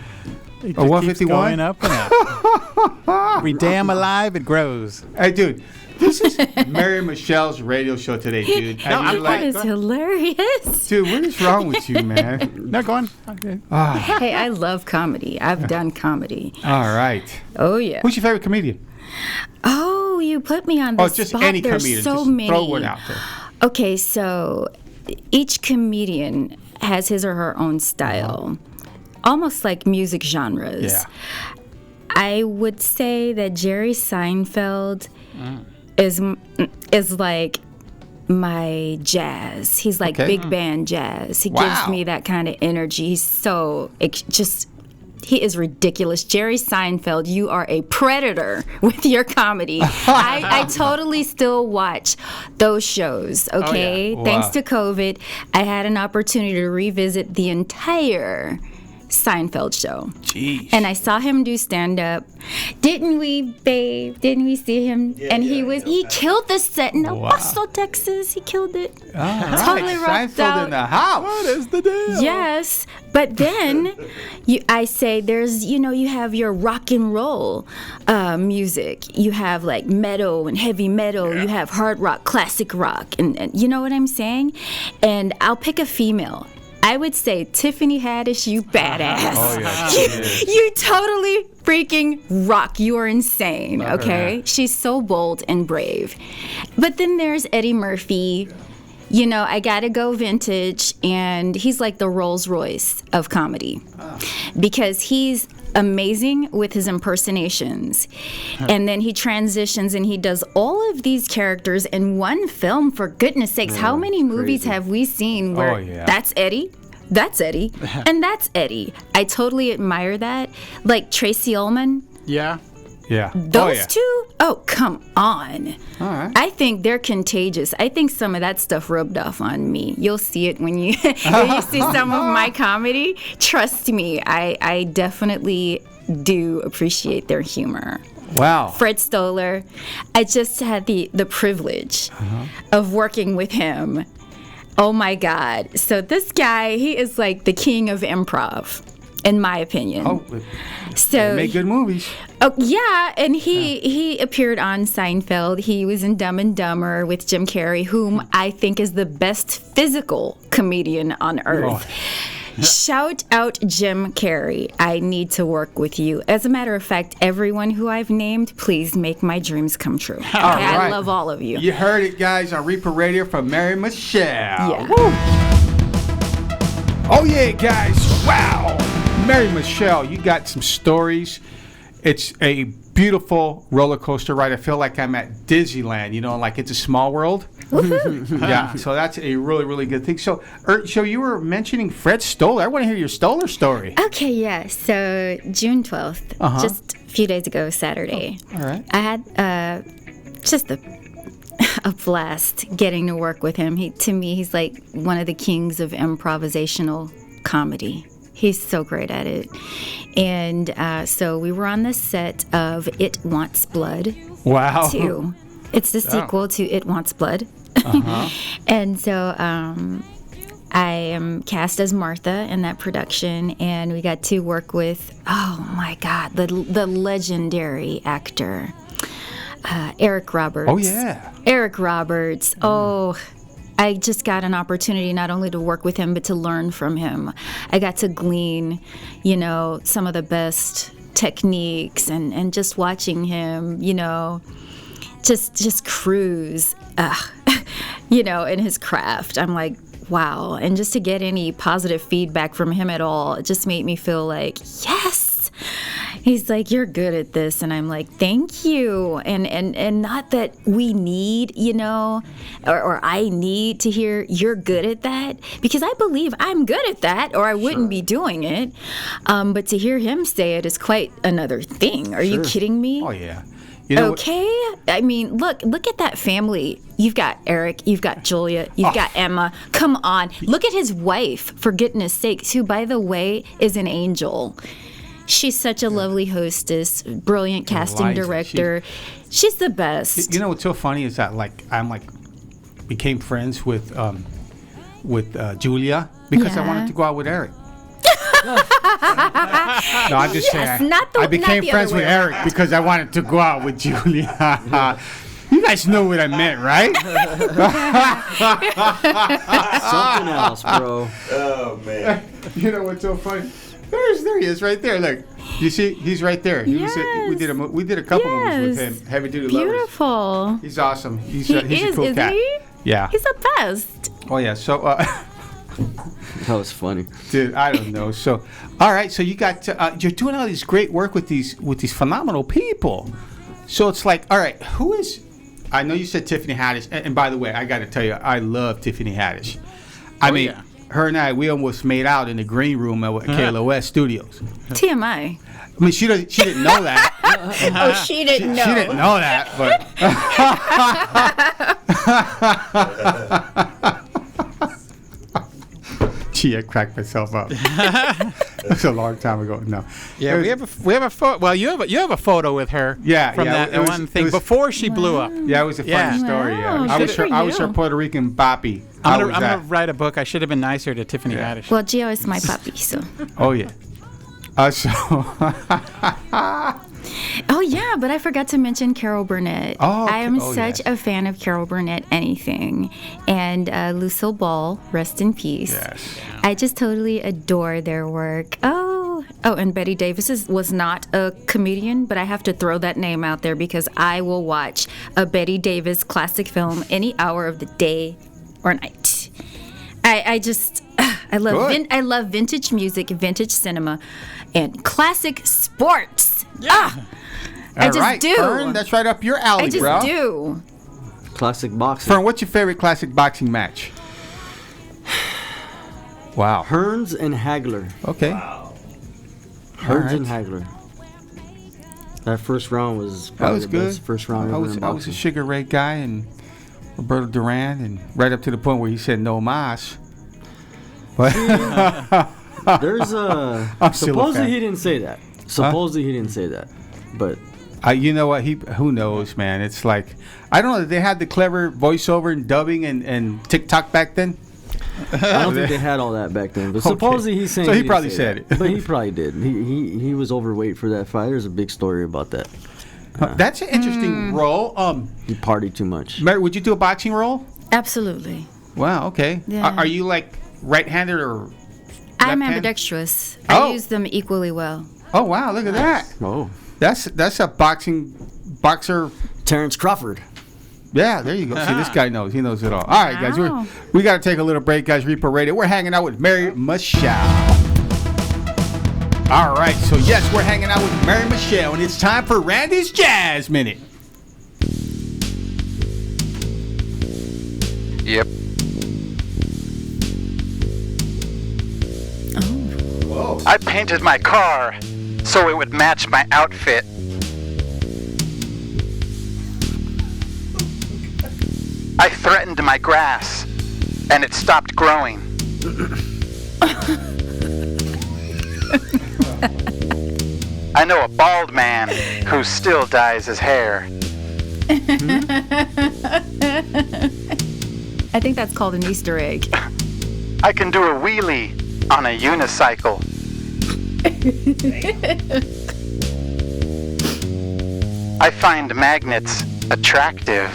It Or just keeps 151? going up and up. Every day I'm alive, it grows. Hey, dude, this is Mary Michelle's radio show today, dude. And you're That is like, hilarious. dude, what is wrong with you, man? No, go on. Okay. Hey, I love comedy. I've done comedy. All right. Oh, yeah. Who's your favorite comedian? Oh, you put me on the Oh, just spot. any There's comedian. so Just many. throw one out there. Okay, so each comedian has his or her own style, almost like music genres. Yeah. I would say that Jerry Seinfeld is like my jazz. He's like Okay. big band jazz. He Wow. gives me that kind of energy. He's so he is ridiculous. Jerry Seinfeld, you are a predator with your comedy. I totally still watch those shows, okay? Wow. Thanks to COVID, I had an opportunity to revisit the entire Seinfeld show. Jeez. And I saw him do stand-up. Didn't we, babe? Didn't we see him? And he killed the set in El Paso, Texas. He killed it. All right. Totally rocked Seinfeld out. in the house. What is the deal? Yes, but then I say there's, you have your rock and roll music. You have like metal and heavy metal. You have hard rock, classic rock, and you know what I'm saying? And I'll pick a female. I would say Tiffany Haddish, you badass. Oh, yeah. You totally freaking rock. You are insane, okay? She's so bold and brave. But then there's Eddie Murphy. I gotta go vintage, and he's like the Rolls Royce of comedy because he's amazing with his impersonations. And then he transitions and he does all of these characters in one film, for goodness sakes. How many movies have we seen where that's Eddie? That's Eddie. And that's Eddie. I totally admire that. Like Tracy Ullman. Yeah. Yeah. Those two? Oh, come on. All right. I think they're contagious. I think some of that stuff rubbed off on me. You'll see it when you when you see some of my comedy. Trust me, I definitely do appreciate their humor. Wow. Fred Stoller, I just had the privilege of working with him. Oh my God. So this guy, he is like the king of improv, in my opinion. Oh, so they make good movies. Oh yeah, and he appeared on Seinfeld. He was in Dumb and Dumber with Jim Carrey, whom I think is the best physical comedian on earth. Shout out Jim Carrey. I need to work with you. As a matter of fact, everyone who I've named, please make my dreams come true. Okay? right. I love all of you. You heard it, guys, on Repo Radio from Mary Michelle. Yeah. Woo. Oh, yeah, guys. Wow. Mary Michelle, you got some stories. It's a beautiful roller coaster ride. I feel like I'm at Disneyland, you know, like it's a small world. Yeah, so that's a really, really good thing. So you were mentioning Fred Stoller. I want to hear your Stoller story. Okay, yeah. So June 12th, just a few days ago, Saturday. All right. I had just a blast getting to work with him. To me, he's like one of the kings of improvisational comedy. He's so great at it. And so we were on the set of It Wants Blood. Wow. 2. It's the sequel to It Wants Blood. And so I am cast as Martha in that production, and we got to work with, oh my God, the legendary actor, Eric Roberts. Oh, yeah. Eric Roberts. Oh, I just got an opportunity not only to work with him, but to learn from him. I got to glean, you know, some of the best techniques and just watching him, you know, just cruise, you know, in his craft. I'm like, wow. And just to get any positive feedback from him at all, it just made me feel like, yes. He's like, you're good at this. And I'm like, thank you. And not that we need, you know, or I need to hear you're good at that, because I believe I'm good at that or I wouldn't be doing it. But to hear him say it is quite another thing. Are you kidding me? Oh, yeah. You know okay. I mean, look at that family. You've got Eric, you've got Julia, you've got Emma. Come on. Look at his wife, for goodness sakes, who, by the way, is an angel. She's such a lovely hostess, brilliant casting director. She's the best. You know what's so funny is that became friends with Julia because I wanted to go out with Eric. No, I'm just saying. I became friends with Eric because I wanted to go out with Julia. You guys know what I meant, right? Something else, bro. Oh, man. You know what's so funny? There he is, right there. Look, you see, he's right there. We did a couple movies with him. Heavy Duty Lovers. Beautiful. He's awesome. He's He a is, cool isn't cat. he? Yeah. He's the best. Oh yeah. So, That was funny. dude, I don't know. So, all right. So you got you're doing all this great work with these phenomenal people. So it's like, all right, who is? I know you said Tiffany Haddish, and by the way, I got to tell you, I love Tiffany Haddish. I mean. Yeah. Her and we almost made out in the green room at KLOS Studios. TMI. I mean, she didn't know that. Oh, she didn't know. She didn't know that, but. Gee, I cracked myself up. That's a long time ago. No. Yeah, we have a photo. Well, you have a photo with her. Yeah, from yeah, that it one was- thing it was- before she blew up. Yeah, it was a funny story. Wow, Yeah, I was good her. for I was her you. Puerto Rican boppy. I'm How was gonna that? write a book. I should have been nicer to Tiffany Haddish. Well, Gio is my puppy, so. Oh yeah. So. Oh, yeah, but I forgot to mention Carol Burnett. Oh, I am oh, such yes. a fan of Carol Burnett anything. And Lucille Ball, rest in peace. Yes. I just totally adore their work. Oh, and Betty Davis was not a comedian, but I have to throw that name out there because I will watch a Betty Davis classic film any hour of the day or night. I I love Good. I love vintage music, vintage cinema, and classic sports. I just right, do. Fern, that's right up your alley, I just bro. do. Classic boxing. Fern, what's your favorite classic boxing match? Wow. Hearns and Hagler. Okay. Hearns and Hagler. That first round was That probably was the good. best first round I ever was in I was a boxing. Sugar Ray guy and Roberto Duran, and right up to the point where he said no mas. But There's a I'm still a supposedly fan. he didn't say that. Supposedly he didn't say that, but you know what? Who knows, man? It's like I don't know. Did they had the clever voiceover and dubbing and TikTok back then? I don't think they had all that back then. But Okay. supposedly he's saying So he didn't probably say said that. it. But he probably did. He was overweight for that fight. There's a big story about that. That's an interesting role. He partied too much. Mary, would you do a boxing role? Absolutely. Wow. Okay. Yeah. Are you like right-handed or? I'm left-handed? ambidextrous. Oh. I use them equally well. Oh wow! Look at that. Oh, That's a boxer. Terrence Crawford. Yeah, there you go. See, this guy knows. He knows it all. All right, guys. Wow. We got to take a little break, guys. Repo Radio. We're hanging out with Mary Michelle. All right. So, yes, we're hanging out with Mary Michelle, and it's time for Randy's Jazz Minute. Yep. Whoa. I painted my car so it would match my outfit. I threatened my grass, and it stopped growing. I know a bald man who still dyes his hair. I think that's called an Easter egg. I can do a wheelie on a unicycle. I find magnets attractive.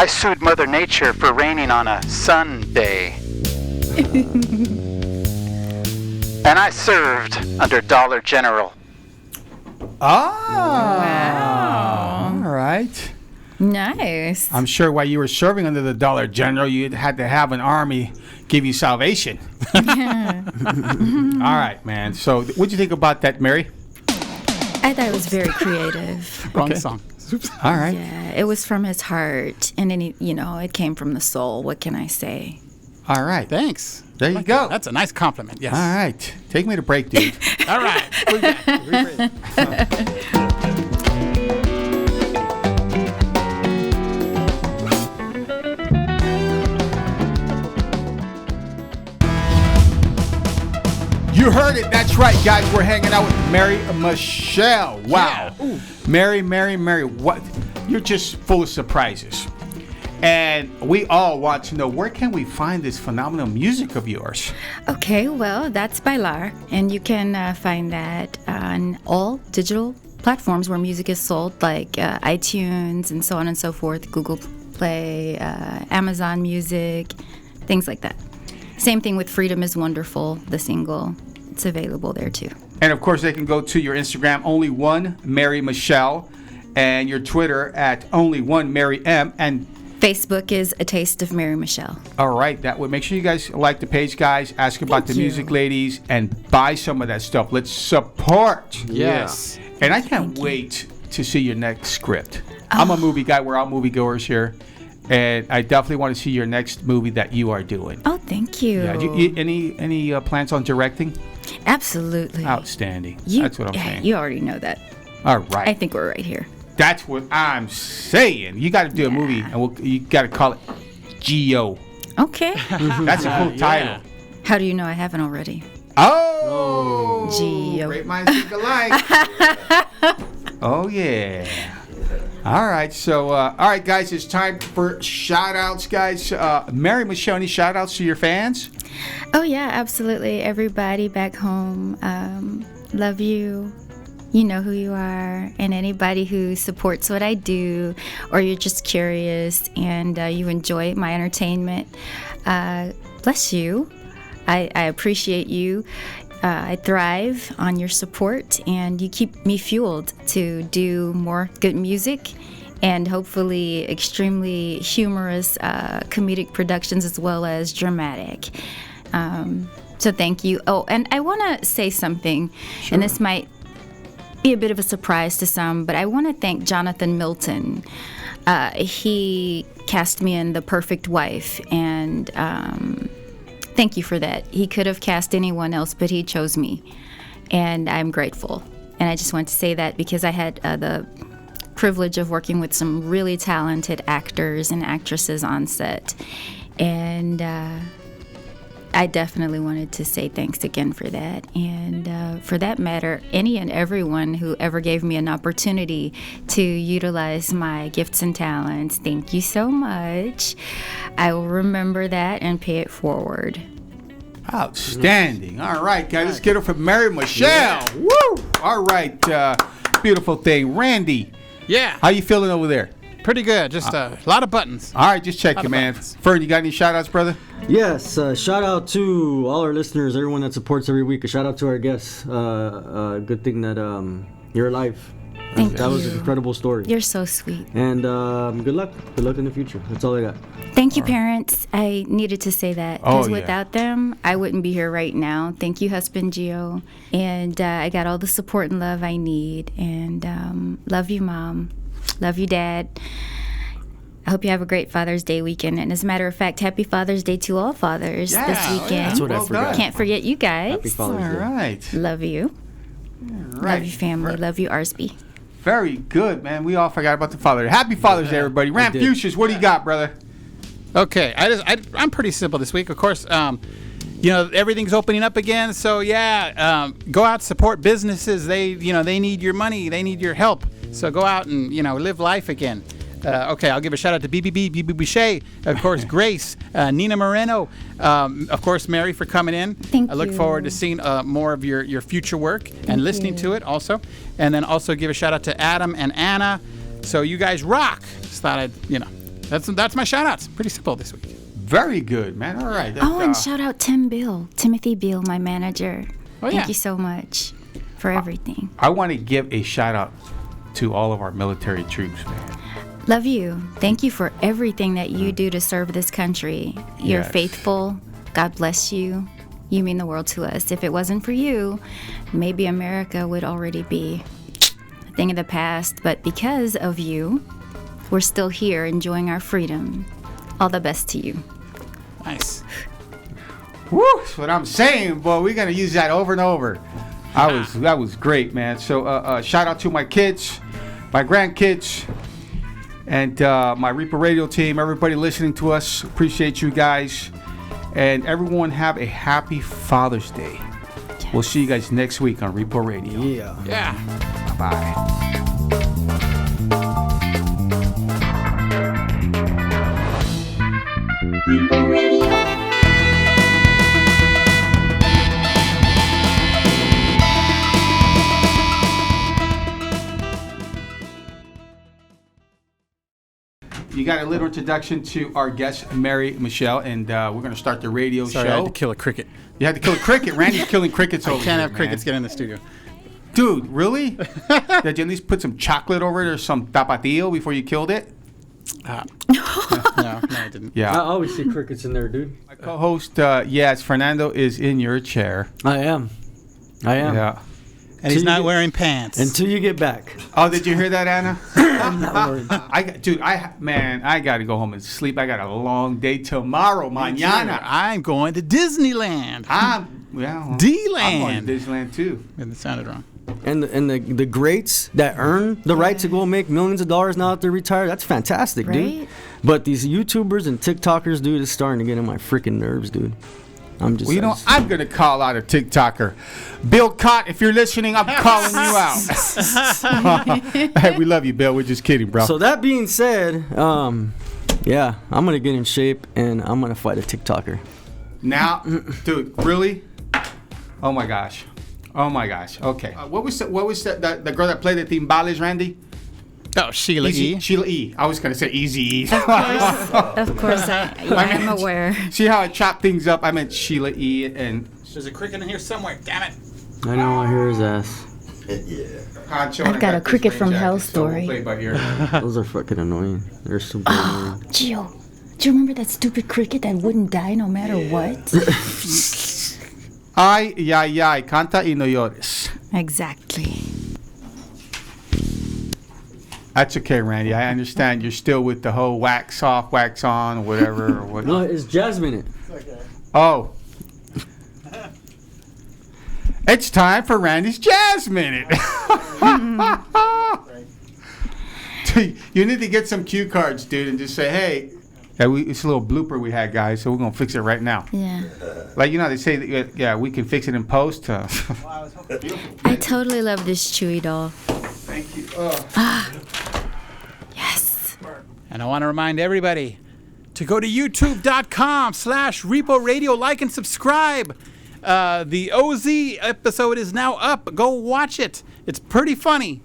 I sued Mother Nature for raining on a Sunday. And I served under Dollar General. Ah. All right. Nice. I'm sure while you were serving under the Dollar General, you had to have an army give you salvation. All right, man. So, what'd you think about that, Mary? I thought it was very creative. Wrong Okay. song. Oops. All right. Yeah, it was from his heart, and then it came from the soul. What can I say? All right. Thanks. There you go. That's a nice compliment. Yes. All right. Take me to break, dude. All right. We're back. You heard it. That's right, guys. We're hanging out with Mary Michelle. Wow. Mary. What? You're just full of surprises. And we all want to know, where can we find this phenomenal music of yours? Okay, well, that's Bailar, and you can find that on all digital platforms where music is sold, like iTunes and so on and so forth, Google Play, Amazon Music, things like that. Same thing with Freedom is Wonderful, the single. It's available there too. And of course, they can go to your Instagram, only one Mary Michelle, and your Twitter at only one Mary M. And Facebook is A Taste of Mary Michelle. all right, that would make sure you guys like the page, guys. Ask about Thank the you. music, ladies, and buy some of that stuff. Let's support. Yes. And I can't wait to see your next script. I'm a movie guy. We're all moviegoers here. And I definitely want to see your next movie that you are doing. Oh, thank you. Yeah. Any plans on directing? Absolutely. Outstanding. You- That's what I'm yeah, saying. You already know that. All right. I think we're right here. That's what I'm saying. You got to do a movie, and you got to call it G.O. Okay. That's a cool title. How do you know I haven't already? Oh. G.O. Great minds think alike. Oh, yeah. All right. So, all right, guys, it's time for shout-outs, guys. Mary Michelle, any shout-outs to your fans? Oh, yeah, absolutely. Everybody back home, love you. You know who you are. And anybody who supports what I do, or you're just curious and you enjoy my entertainment, bless you. I appreciate you. I thrive on your support, and you keep me fueled to do more good music and hopefully extremely humorous comedic productions as well as dramatic. So thank you. Oh, and I want to say something, and this might be a bit of a surprise to some, but I want to thank Jonathan Milton. He cast me in The Perfect Wife, and thank you for that. He could have cast anyone else, but he chose me, and I'm grateful. And I just want to say that because I had the privilege of working with some really talented actors and actresses on set, and I definitely wanted to say thanks again for that. And for that matter, any and everyone who ever gave me an opportunity to utilize my gifts and talents, thank you so much. I will remember that and pay it forward. Outstanding. All right, guys, let's get it from Mary Michelle. Woo! All right, beautiful thing. Randy, Yeah. how you feeling over there? Pretty good. Just a lot of buttons. All right, just checking, man. buttons. Fern, you got any shout-outs, brother? Yes, shout out to all our listeners, everyone that supports every week. A shout out to our guests. Good thing that you're alive. Thank That was you. an incredible story. You're so sweet. And good luck. Good luck in the future. That's all I got. Thank you, parents. I needed to say that Oh, because yeah. without them, I wouldn't be here right now. Thank you, husband Gio. And I got all the support and love I need. And love you, Mom. Love you, Dad. I hope you have a great Father's Day weekend. And as a matter of fact, happy Father's Day to all fathers Yeah, this oh, yeah. weekend. That's what Well I forgot. done. Can't forget you guys. Happy Father's All Day. right. Love you. Love you, family. Love you, Arsby. Very good, man. We all forgot about the Father Day. Happy Father's Day, everybody. Ram did. Fuchsias, what do you got, brother? Okay, I'm pretty simple this week. Of course, everything's opening up again. So yeah, go out, support businesses. They need your money. They need your help. So go out and live life again. Okay, I'll give a shout out to BB Boucher, of course, Grace, Nina Moreno, of course, Mary for coming in. Thank I look you. forward to seeing more of your future work and listening to it also. And then also give a shout out to Adam and Anna. So you guys rock. Just thought I'd, that's my shout outs. Pretty simple this week. Very good, man. All right. Oh, and shout out Timothy Beal, my manager. Oh, Thank yeah. you so much for everything. I want to give a shout out to all of our military troops, man. Love you. Thank you for everything that you do to serve this country. You're Yes. faithful. God bless you. You mean the world to us. If it wasn't for you, maybe America would already be a thing of the past. But because of you, we're still here enjoying our freedom. All the best to you. Nice. Woo! That's what I'm saying, boy. We're gonna use that over and over. That was great, man. So shout out to my kids, my grandkids, and my Repo Radio team. Everybody listening to us, appreciate you guys, and everyone have a happy Father's Day. We'll see you guys next week on Repo Radio. Yeah. Yeah. Bye. You got a little introduction to our guest, Mary Michelle, and we're going to start the radio Sorry, I show. had to kill a cricket. You had to kill a cricket. Randy's killing crickets over Can't here, have crickets man. get in the studio. Dude, really? Did you at least put some chocolate over it or some tapatio before you killed it? No, I didn't. I Yeah. always see crickets in there, dude. My co-host, yes, Fernando is in your chair. I am. Yeah. And he's Till you not get- wearing pants. Until you get back. Oh, did you hear that, Anna? I'm not worried. I got to go home and sleep. I got a long day tomorrow, mañana. I'm going to Disneyland. I'm D-Land. going to Disneyland too. It sounded wrong. And the greats that earn the right to go make millions of dollars now that they're retired, that's fantastic, dude. Right? But these YouTubers and TikTokers, dude, is starting to get on my freaking nerves, dude. I'm just. Well, you know, I'm going to call out a TikToker. Bill Cott, if you're listening, I'm calling you out. Hey, we love you, Bill. We're just kidding, bro. So that being said, yeah, I'm gonna get in shape and I'm gonna fight a TikToker. Now, dude, really? Oh my gosh. Okay. What was the girl that played the timbales, Randy? Oh, Sheila E. Sheila E. I was going to say Easy E. Of course, I'm aware. See how I chopped things up? I meant Sheila E. And There's a cricket in here somewhere. Damn it. I know, I hear his ass. Poncho, I've I got a this cricket rain from jacket, hell so we'll story. play by ear. Those are fucking annoying. They're super annoying. Gio, do you remember that stupid cricket that wouldn't die no matter what? Ay, ay, ay, canta y no llores. Exactly. That's okay, Randy. I understand you're still with the whole wax off, wax on, or whatever. Or what. No, it's Jasmine it. Oh. It's time for Randy's Jazz Minute. You need to get some cue cards, dude, and just say, hey, it's a little blooper we had, guys, so we're going to fix it right now. Yeah. Like, they say, that, yeah, we can fix it in post. I totally love this Chewy doll. Thank you. Yes. And I want to remind everybody to go to youtube.com/Repo Radio, like and subscribe. The OZ episode is now up. Go watch it. It's pretty funny.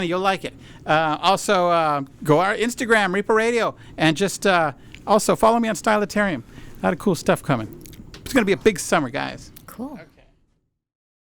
You'll like it. Also, go our Instagram, Repo Radio, and just also follow me on Styletarium. A lot of cool stuff coming. It's going to be a big summer, guys. Cool.